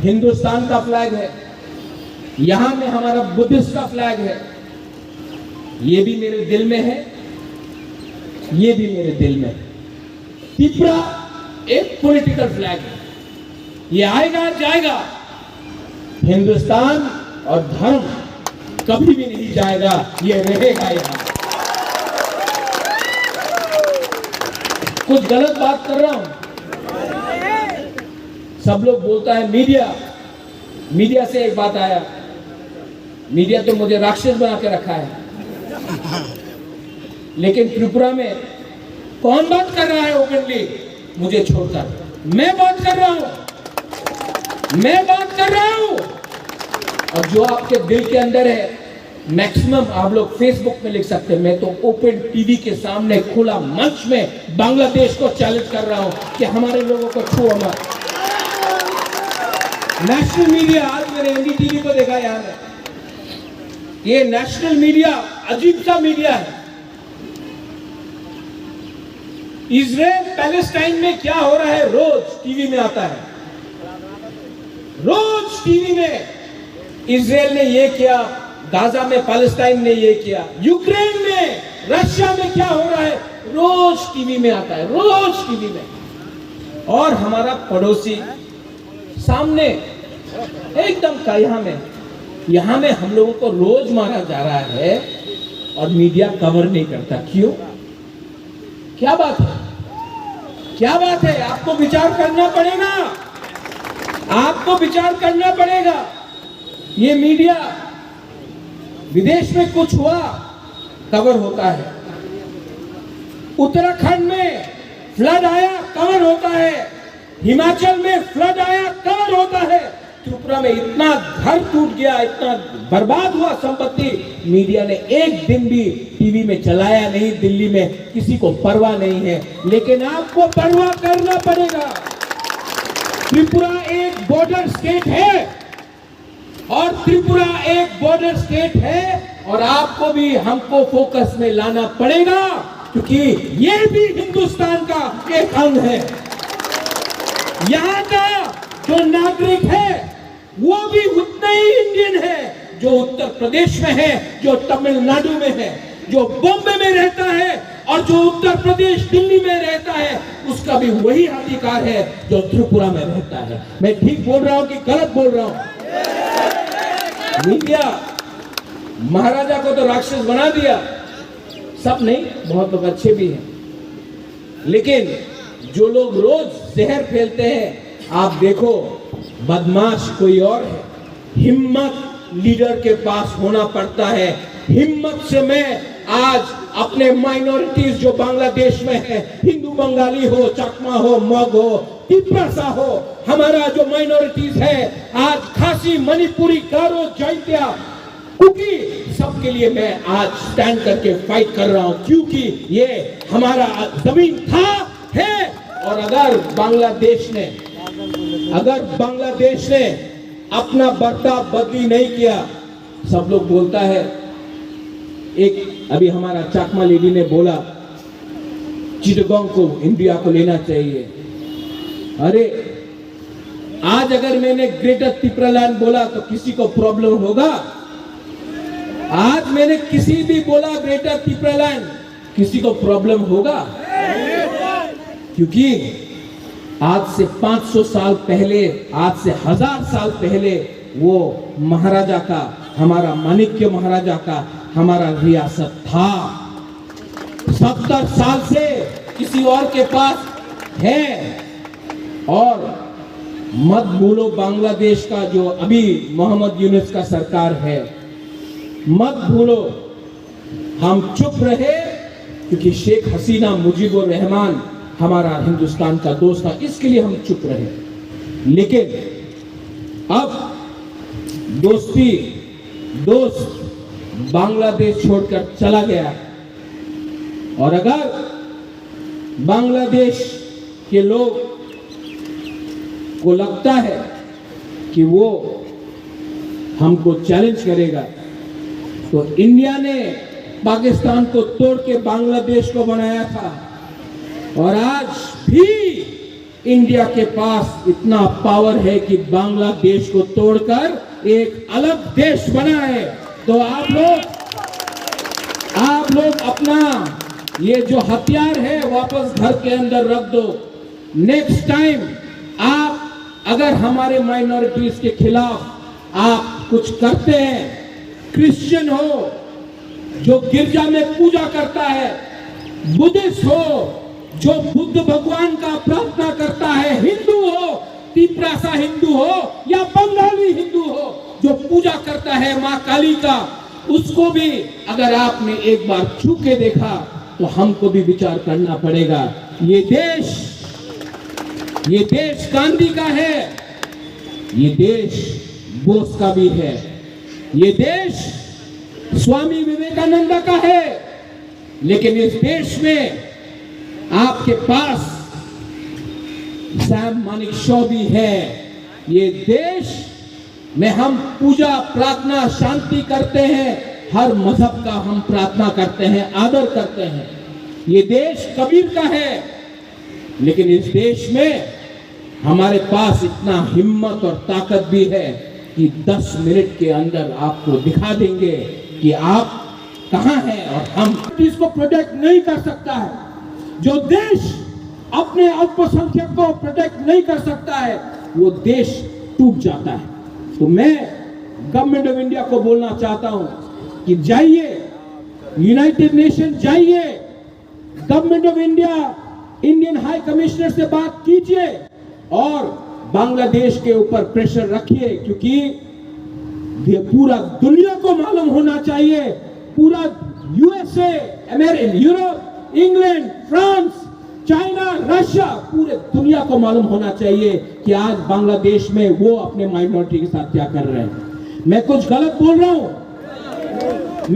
हिंदुस्तान का फ्लैग है, यहां में हमारा बुद्धिस्ट का फ्लैग है। ये भी मेरे दिल में है, ये भी मेरे दिल में है। त्रिपुरा एक पॉलिटिकल फ्लैग है, ये आएगा जाएगा, हिंदुस्तान और धर्म कभी भी नहीं जाएगा, ये रहेगा यहां। कुछ गलत बात कर रहा हूं? सब लोग बोलता है मीडिया से एक बात आया, मीडिया तो मुझे राक्षस बना के रखा है, लेकिन त्रिपुरा में कौन बात कर रहा है ओपनली मुझे छोड़कर? मैं बात कर रहा हूं। और जो आपके दिल के अंदर है, मैक्सिमम आप लोग फेसबुक में लिख सकते हैं। मैं तो ओपन टीवी के सामने खुला मंच में बांग्लादेश को चैलेंज कर रहा हूं कि हमारे लोगों को छुओ मत। नेशनल मीडिया, आज मैंने एनडीटीवी को देखा यहां में, ये नेशनल मीडिया अजीब सा मीडिया है। इजराइल पैलेस्टाइन में क्या हो रहा है रोज टीवी में आता है, रोज टीवी में इजराइल ने ये किया, गाजा में पैलेस्टाइन ने ये किया, यूक्रेन में, रशिया में क्या हो रहा है रोज टीवी में आता है, रोज टीवी में। और हमारा पड़ोसी सामने एकदम का यहां में हम लोगों को रोज मारा जा रहा है और मीडिया कवर नहीं करता। क्यों? क्या बात है? क्या बात है? आपको विचार करना पड़ेगा, आपको विचार करना पड़ेगा। ये मीडिया, विदेश में कुछ हुआ कवर होता है, उत्तराखंड में फ्लड आया कवर होता है, हिमाचल में फ्लड आया कवर होता है, त्रिपुरा में इतना घर टूट गया, इतना बर्बाद हुआ संपत्ति, मीडिया ने एक दिन भी टीवी में चलाया नहीं। दिल्ली में किसी को परवाह नहीं है, लेकिन आपको परवाह करना पड़ेगा। त्रिपुरा एक बॉर्डर स्टेट है और त्रिपुरा एक बॉर्डर स्टेट है, और आपको भी हमको फोकस में लाना पड़ेगा, क्योंकि ये भी हिंदुस्तान का एक अंग है। यहाँ का जो नागरिक है वो भी उतना ही इंडियन है जो उत्तर प्रदेश में है, जो तमिलनाडु में है, जो बॉम्बे में रहता है, और जो उत्तर प्रदेश दिल्ली में रहता है, उसका भी वही अधिकार है जो त्रिपुरा में रहता है। मैं ठीक बोल रहा हूं कि गलत बोल रहा हूं? मीडिया महाराजा को तो राक्षस बना दिया, सब नहीं, बहुत लोग अच्छे भी हैं, लेकिन जो लोग रोज जहर फैलते हैं, आप देखो बदमाश कोई और है। हिम्मत लीडर के पास होना पड़ता है। हिम्मत से मैं आज अपने माइनॉरिटीज जो बांग्लादेश में है, हिंदू बंगाली हो, चकमा हो, मग हो, तिब्बता हो, हमारा जो माइनॉरिटीज है, आज खासी, मणिपुरी, गारो, जैंतिया, कुकी, सबके लिए मैं आज स्टैंड करके फाइट कर रहा हूं, क्योंकि ये हमारा जमीन था, है। और अगर बांग्लादेश ने अपना बर्ताव बदली नहीं किया, सब लोग बोलता है, एक अभी हमारा चाकमा लेडी ने बोला चिटगांव को इंडिया को लेना चाहिए। अरे आज अगर मैंने ग्रेटर त्रिपुरालैंड बोला तो किसी को प्रॉब्लम होगा? आज मैंने किसी भी बोला ग्रेटर त्रिपुरालैंड, किसी को प्रॉब्लम होगा? क्योंकि आज से 500 साल पहले, आज से 1000 साल पहले वो महाराजा का, हमारा माणिक्य महाराजा का हमारा रियासत था। 70 साल से किसी और के पास है। और मत भूलो बांग्लादेश का जो अभी मोहम्मद यूनुस का सरकार है, मत भूलो। हम चुप रहे क्योंकि शेख हसीना मुजीबुर रहमान हमारा हिंदुस्तान का दोस्त था, इसके लिए हम चुप रहे। लेकिन अब दोस्त बांग्लादेश छोड़कर चला गया, और अगर बांग्लादेश के लोग को लगता है कि वो हमको चैलेंज करेगा, तो इंडिया ने पाकिस्तान को तोड़ के बांग्लादेश को बनाया था, और आज भी इंडिया के पास इतना पावर है कि बांग्लादेश को तोड़कर एक अलग देश बनाए। तो आप लोग अपना ये जो हथियार है वापस घर के अंदर रख दो। नेक्स्ट टाइम आप अगर हमारे माइनॉरिटीज के खिलाफ आप कुछ करते हैं, क्रिश्चियन हो जो गिरजा में पूजा करता है, बुद्धिस्ट हो जो बुद्ध भगवान का प्रार्थना करता है, हिंदू हो, तिपरासा हिंदू हो या बंगाली हिंदू हो जो पूजा करता है मां काली का, उसको भी अगर आपने एक बार छू के देखा तो हमको भी विचार करना पड़ेगा। ये देश गांधी का है, ये देश बोस का भी है, ये देश स्वामी विवेकानंद का है। लेकिन इस देश में आपके पास सैम मानेकशॉ भी है। ये देश में हम पूजा प्रार्थना शांति करते हैं, हर मजहब का हम प्रार्थना करते हैं, आदर करते हैं। ये देश कबीर का है। लेकिन इस देश में हमारे पास इतना हिम्मत और ताकत भी है कि 10 मिनट के अंदर आपको दिखा देंगे कि आप कहां हैं। और हम इसको प्रोटेक्ट नहीं कर सकता है, जो देश अपने अल्पसंख्यक को प्रोटेक्ट नहीं कर सकता है वो देश टूट जाता है। तो मैं गवर्नमेंट ऑफ इंडिया को बोलना चाहता हूं कि जाइए, यूनाइटेड नेशन जाइए, government of India Indian high commissioner से बात कीजिए और बांग्लादेश के ऊपर प्रेशर रखिए, क्योंकि ये पूरा दुनिया को मालूम होना चाहिए, पूरा USA, America, Europe, England, France, China, Russia, पूरे दुनिया को मालूम होना चाहिए कि आज बांग्लादेश में वो अपने माइनॉरिटी के साथ क्या कर रहे हैं। मैं कुछ गलत बोल रहा हूं?